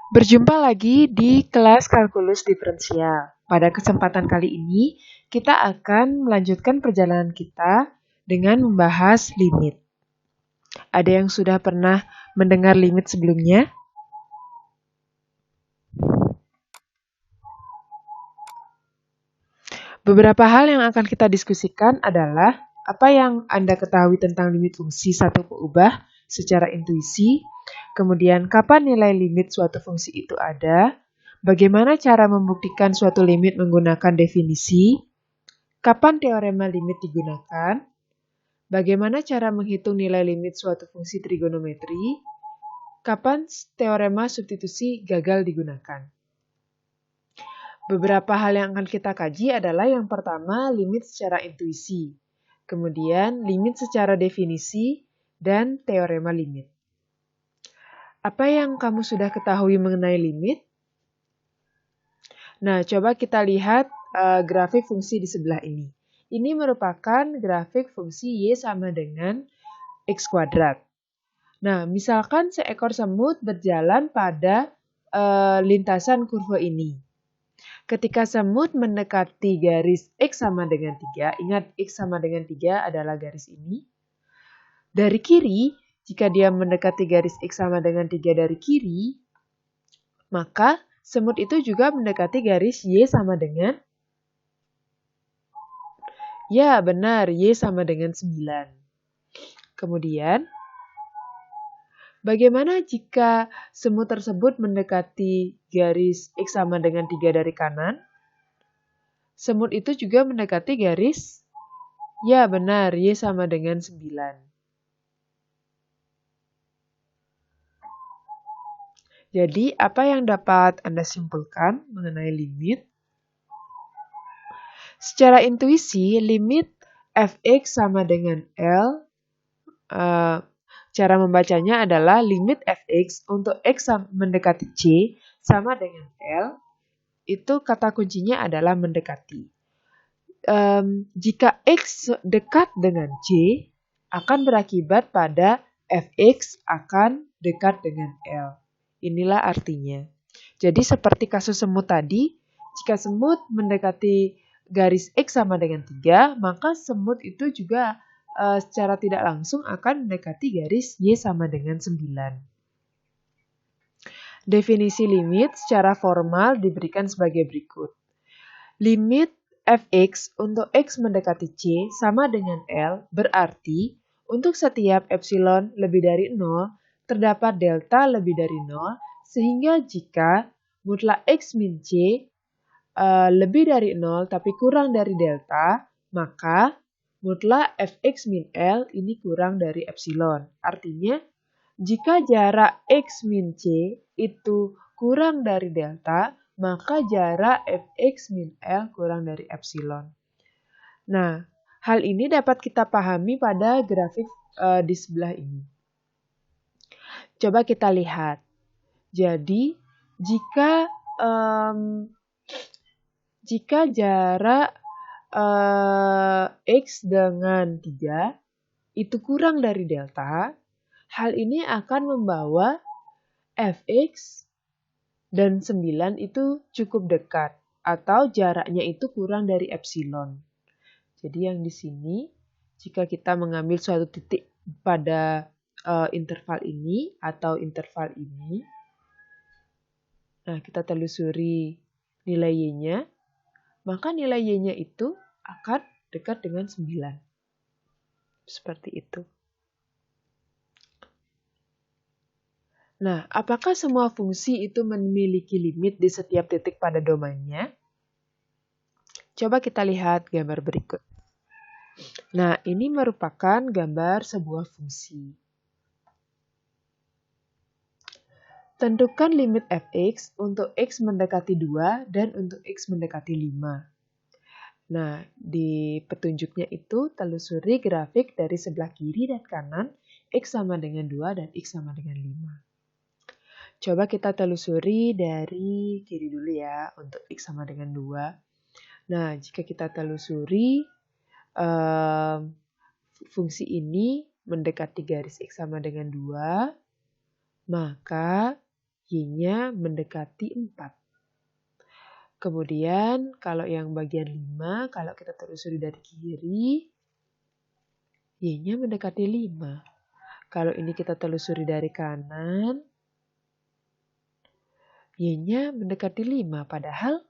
Berjumpa lagi di kelas kalkulus diferensial. Pada kesempatan kali ini, kita akan melanjutkan perjalanan kita dengan membahas limit. Ada yang sudah pernah mendengar limit sebelumnya? Beberapa hal yang akan kita diskusikan adalah apa yang Anda ketahui tentang limit fungsi satu berubah secara intuisi, kemudian kapan nilai limit suatu fungsi itu ada, bagaimana cara membuktikan suatu limit menggunakan definisi, kapan teorema limit digunakan, bagaimana cara menghitung nilai limit suatu fungsi trigonometri, kapan teorema substitusi gagal digunakan. Beberapa hal yang akan kita kaji adalah yang pertama, limit secara intuisi. Kemudian, limit secara definisi dan teorema limit. Apa yang kamu sudah ketahui mengenai limit? Nah, coba kita lihat grafik fungsi di sebelah ini. Ini merupakan grafik fungsi Y sama dengan X kuadrat. Nah, misalkan seekor semut berjalan pada lintasan kurva ini. Ketika semut mendekati garis X sama dengan 3, ingat X sama dengan 3 adalah garis ini. Dari kiri, jika dia mendekati garis X sama dengan 3 dari kiri, maka semut itu juga mendekati garis Y sama dengan, ya benar, Y sama dengan 9. Kemudian, bagaimana jika semut tersebut mendekati garis X sama dengan 3 dari kanan? Semut itu juga mendekati garis, ya benar, Y sama dengan 9. Jadi, apa yang dapat Anda simpulkan mengenai limit? Secara intuisi, limit fx sama dengan L, cara membacanya adalah limit fx untuk x mendekati C sama dengan L, itu kata kuncinya adalah mendekati. Jika X dekat dengan C, akan berakibat pada Fx akan dekat dengan L. Inilah artinya. Jadi seperti kasus semut tadi, jika semut mendekati garis X sama dengan 3, maka semut itu juga secara tidak langsung akan mendekati garis Y sama dengan 9. Definisi limit secara formal diberikan sebagai berikut. Limit fx untuk x mendekati C sama dengan L berarti untuk setiap epsilon lebih dari 0 terdapat delta lebih dari 0 sehingga jika mutlak x min C lebih dari 0 tapi kurang dari delta, maka mutlak fx min L ini kurang dari epsilon. Artinya jika jarak x min C itu kurang dari delta, maka jarak fx min L kurang dari epsilon. Nah, hal ini dapat kita pahami pada grafik di sebelah ini. Coba kita lihat. Jadi, jika jarak x dengan 3 itu kurang dari delta, hal ini akan membawa fx dan 9 itu cukup dekat atau jaraknya itu kurang dari epsilon. Jadi yang di sini jika kita mengambil suatu titik pada interval ini atau interval ini, nah kita telusuri nilai y-nya, maka nilai y-nya itu akan dekat dengan 9. Seperti itu. Nah, apakah semua fungsi itu memiliki limit di setiap titik pada domainnya? Coba kita lihat gambar berikut. Nah, ini merupakan gambar sebuah fungsi. Tentukan limit fx untuk x mendekati 2 dan untuk x mendekati 5. Nah, di petunjuknya itu telusuri grafik dari sebelah kiri dan kanan, x sama dengan 2 dan x sama dengan 5. Coba kita telusuri dari kiri dulu ya, untuk x sama dengan 2. Nah, jika kita telusuri, fungsi ini mendekati garis x sama dengan 2, maka Y-nya mendekati 4. Kemudian kalau yang bagian 5, kalau kita telusuri dari kiri, Y-nya mendekati 5. Kalau ini kita telusuri dari kanan, Y-nya mendekati 5. Padahal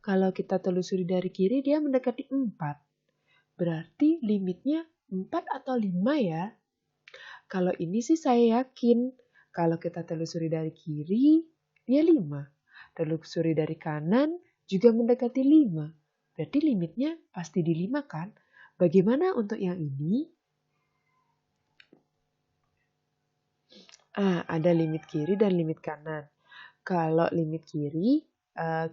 kalau kita telusuri dari kiri, dia mendekati 4. Berarti limitnya 4 atau 5 ya? Kalau ini sih saya yakin. Kalau kita telusuri dari kiri, dia 5. Telusuri dari kanan, juga mendekati 5. Berarti limitnya pasti di 5 kan? Bagaimana untuk yang ini? Ada limit kiri dan limit kanan. Kalau limit kiri,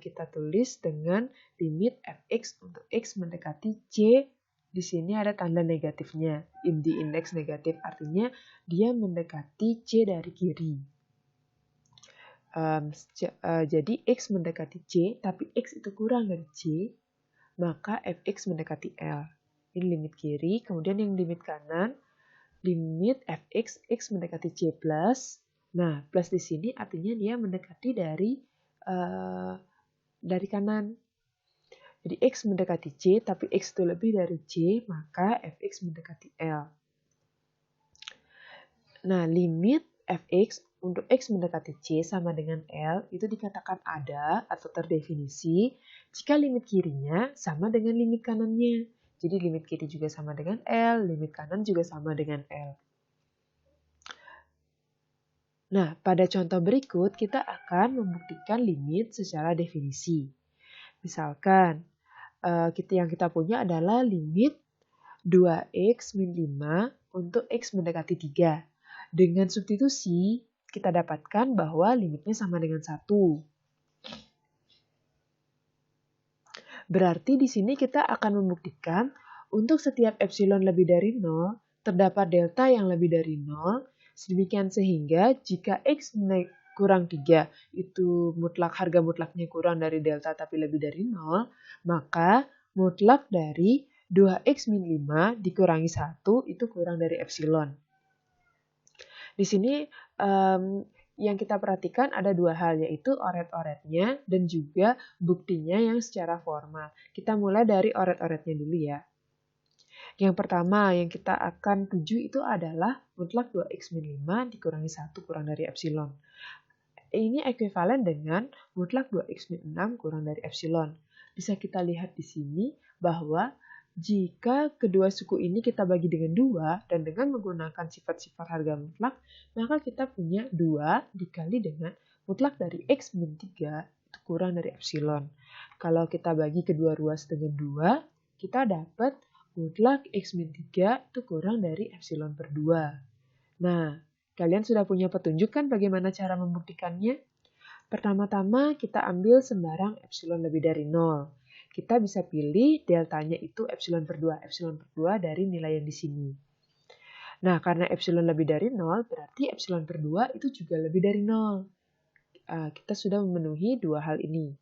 kita tulis dengan limit fx untuk x mendekati c. Di sini ada tanda negatifnya, di indeks negatif, artinya dia mendekati c dari kiri. Jadi x mendekati c, tapi x itu kurang dari c, maka fx mendekati L. Ini limit kiri, kemudian yang limit kanan, limit fx, x mendekati c plus. Nah, plus di sini artinya dia mendekati dari kanan. Jadi x mendekati c, tapi x itu lebih dari c, maka fx mendekati L. Nah, limit fx untuk x mendekati c sama dengan L itu dikatakan ada atau terdefinisi jika limit kirinya sama dengan limit kanannya. Jadi limit kiri juga sama dengan L, limit kanan juga sama dengan L. Nah, pada contoh berikut kita akan membuktikan limit secara definisi. Misalkan, yang kita punya adalah limit 2x min 5 untuk x mendekati 3. Dengan substitusi, kita dapatkan bahwa limitnya sama dengan 1. Berarti di sini kita akan membuktikan untuk setiap epsilon lebih dari 0, terdapat delta yang lebih dari 0, sedemikian sehingga jika x kurang 3 itu harga mutlaknya kurang dari delta tapi lebih dari 0, maka mutlak dari 2x min 5 dikurangi 1 itu kurang dari epsilon. Di sini yang kita perhatikan ada dua hal, yaitu oret-oretnya dan juga buktinya yang secara formal. Kita mulai dari oret-oretnya dulu ya. Yang pertama yang kita akan tuju itu adalah mutlak 2x min 5 dikurangi 1 kurang dari epsilon. Ini ekuivalen dengan mutlak 2x min 6 kurang dari epsilon. Bisa kita lihat di sini bahwa jika kedua suku ini kita bagi dengan 2 dan dengan menggunakan sifat-sifat harga mutlak, maka kita punya 2 dikali dengan mutlak dari x min 3 itu kurang dari epsilon. Kalau kita bagi kedua ruas dengan 2, kita dapat mutlak x min 3 itu kurang dari epsilon per 2. Nah, kalian sudah punya petunjuk kan bagaimana cara membuktikannya? Pertama-tama kita ambil sembarang epsilon lebih dari 0. Kita bisa pilih deltanya itu epsilon per 2 dari nilai yang di sini. Nah, karena epsilon lebih dari 0, berarti epsilon per 2 itu juga lebih dari 0. Kita sudah memenuhi dua hal ini.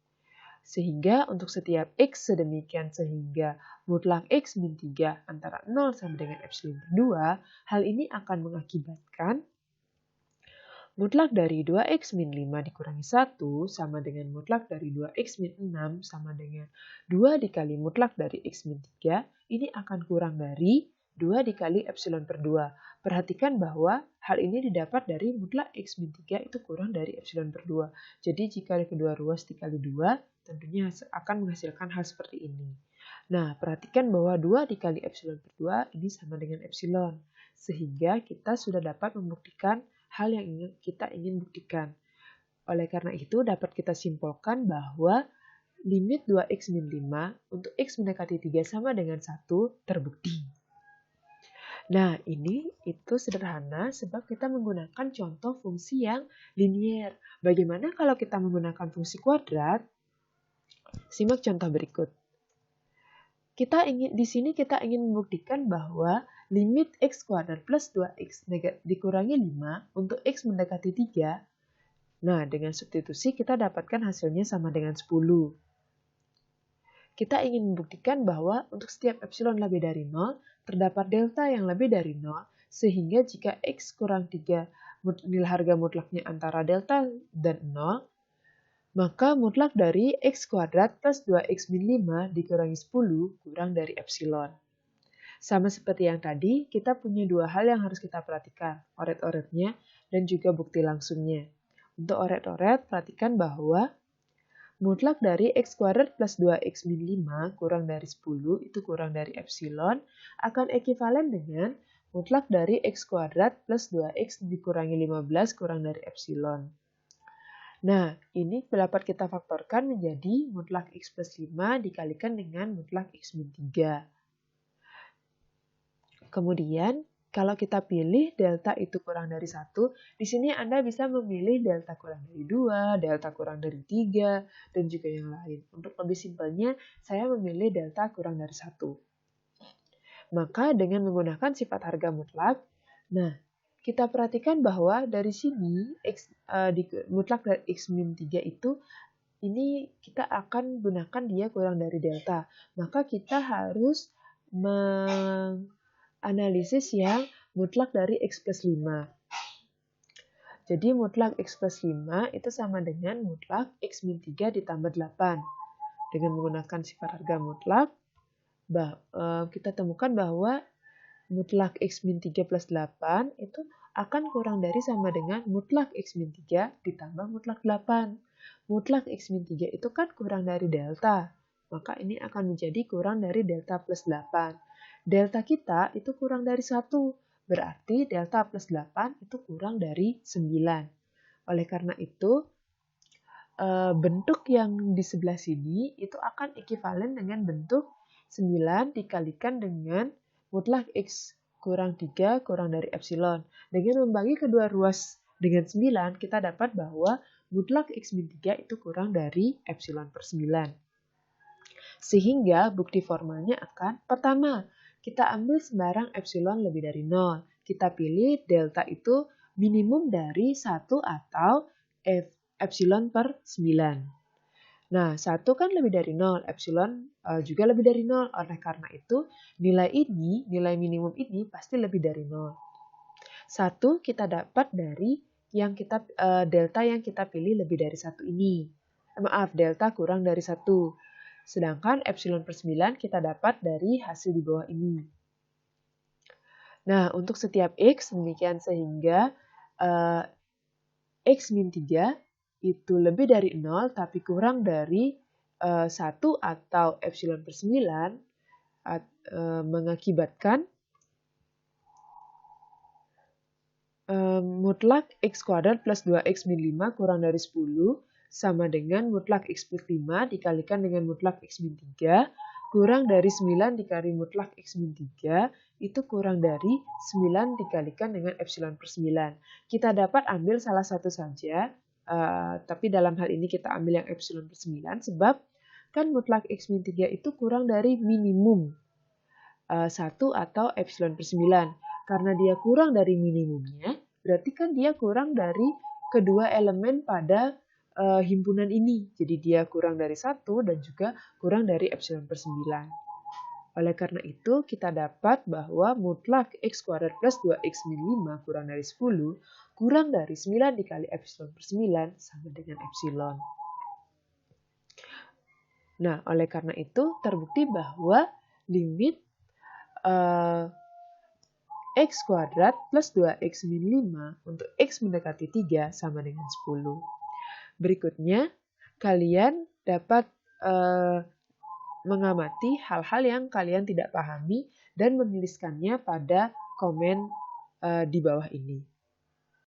Sehingga untuk setiap x sedemikian sehingga mutlak x min 3 antara 0 sama dengan epsilon per 2, hal ini akan mengakibatkan mutlak dari 2x min 5 dikurangi 1 sama dengan mutlak dari 2x min 6 sama dengan 2 dikali mutlak dari x min 3, ini akan kurang dari 2 dikali epsilon per 2. Perhatikan bahwa hal ini didapat dari mutlak x min 3 itu kurang dari epsilon per 2. Jadi jika kedua ruas dikali 2, tentunya akan menghasilkan hal seperti ini. Nah, perhatikan bahwa 2 dikali epsilon per 2 ini sama dengan epsilon. Sehingga kita sudah dapat membuktikan hal yang kita ingin buktikan. Oleh karena itu, dapat kita simpulkan bahwa limit 2x min 5 untuk x mendekati 3 sama dengan 1 terbukti. Nah, ini itu sederhana sebab kita menggunakan contoh fungsi yang linier. Bagaimana kalau kita menggunakan fungsi kuadrat? Simak contoh berikut. Di sini kita ingin membuktikan bahwa limit x kuadrat plus 2x dikurangi 5 untuk x mendekati 3. Nah, dengan substitusi kita dapatkan hasilnya sama dengan 10. Kita ingin membuktikan bahwa untuk setiap epsilon lebih dari 0, terdapat delta yang lebih dari 0, sehingga jika x kurang 3 nilai harga mutlaknya antara delta dan 0, maka mutlak dari x kuadrat plus 2x min 5 dikurangi 10 kurang dari epsilon. Sama seperti yang tadi, kita punya dua hal yang harus kita perhatikan, oret-oretnya dan juga bukti langsungnya. Untuk oret-oret, perhatikan bahwa mutlak dari x kuadrat plus 2x min 5 kurang dari 10 itu kurang dari epsilon akan ekivalen dengan mutlak dari x kuadrat plus 2x dikurangi 15 kurang dari epsilon. Nah, ini dapat kita faktorkan menjadi mutlak x plus 5 dikalikan dengan mutlak x min 3. Kemudian, kalau kita pilih delta itu kurang dari 1, di sini Anda bisa memilih delta kurang dari 2, delta kurang dari 3, dan juga yang lain. Untuk lebih simpelnya, saya memilih delta kurang dari 1. Maka dengan menggunakan sifat harga mutlak, nah, kita perhatikan bahwa dari sini mutlak dari x min 3 itu, ini kita akan gunakan dia kurang dari delta. Maka kita harus analisis yang mutlak dari x plus 5. Jadi mutlak x plus 5 itu sama dengan mutlak x min 3 ditambah 8. Dengan menggunakan sifat harga mutlak, kita temukan bahwa mutlak x min 3 plus 8 itu akan kurang dari sama dengan mutlak x min 3 ditambah mutlak 8. Mutlak x min 3 itu kan kurang dari delta, maka ini akan menjadi kurang dari delta plus 8. Delta kita itu kurang dari 1, berarti delta plus 8 itu kurang dari 9. Oleh karena itu, bentuk yang di sebelah sini itu akan ekivalen dengan bentuk 9 dikalikan dengan mutlak x kurang 3 kurang dari epsilon. Dengan membagi kedua ruas dengan 9, kita dapat bahwa mutlak x min 3 itu kurang dari epsilon per 9. Sehingga bukti formalnya akan, pertama, kita ambil sembarang epsilon lebih dari 0. Kita pilih delta itu minimum dari 1 atau epsilon per 9. Nah, 1 kan lebih dari 0, epsilon juga lebih dari 0. Oleh karena itu, nilai minimum ini pasti lebih dari 0. 1 kita dapat dari delta yang kita pilih lebih dari 1 ini. Delta kurang dari 1. Sedangkan epsilon per 9 kita dapat dari hasil di bawah ini. Nah, untuk setiap x, demikian sehingga x min 3 itu lebih dari 0 tapi kurang dari 1 atau epsilon per 9 mengakibatkan mutlak x kuadrat plus 2x min 5 kurang dari 10 sama dengan mutlak x plus 5 dikalikan dengan mutlak x min 3 kurang dari 9 dikali mutlak x min 3 itu kurang dari 9 dikalikan dengan epsilon per 9. Kita dapat ambil salah satu saja, tapi dalam hal ini kita ambil yang epsilon per 9 sebab kan mutlak x min 3 itu kurang dari minimum 1 atau epsilon per 9. Karena dia kurang dari minimumnya, berarti kan dia kurang dari kedua elemen pada himpunan ini. Jadi dia kurang dari 1 dan juga kurang dari epsilon per 9. Oleh karena itu, kita dapat bahwa mutlak x kuadrat plus 2x min 5 kurang dari 10 kurang dari 9 dikali epsilon per 9 sama dengan epsilon. Nah, oleh karena itu terbukti bahwa limit x kuadrat plus 2x min 5 untuk x mendekati 3 sama dengan 10. Berikutnya, kalian dapat mengamati hal-hal yang kalian tidak pahami dan menuliskannya pada komen di bawah ini.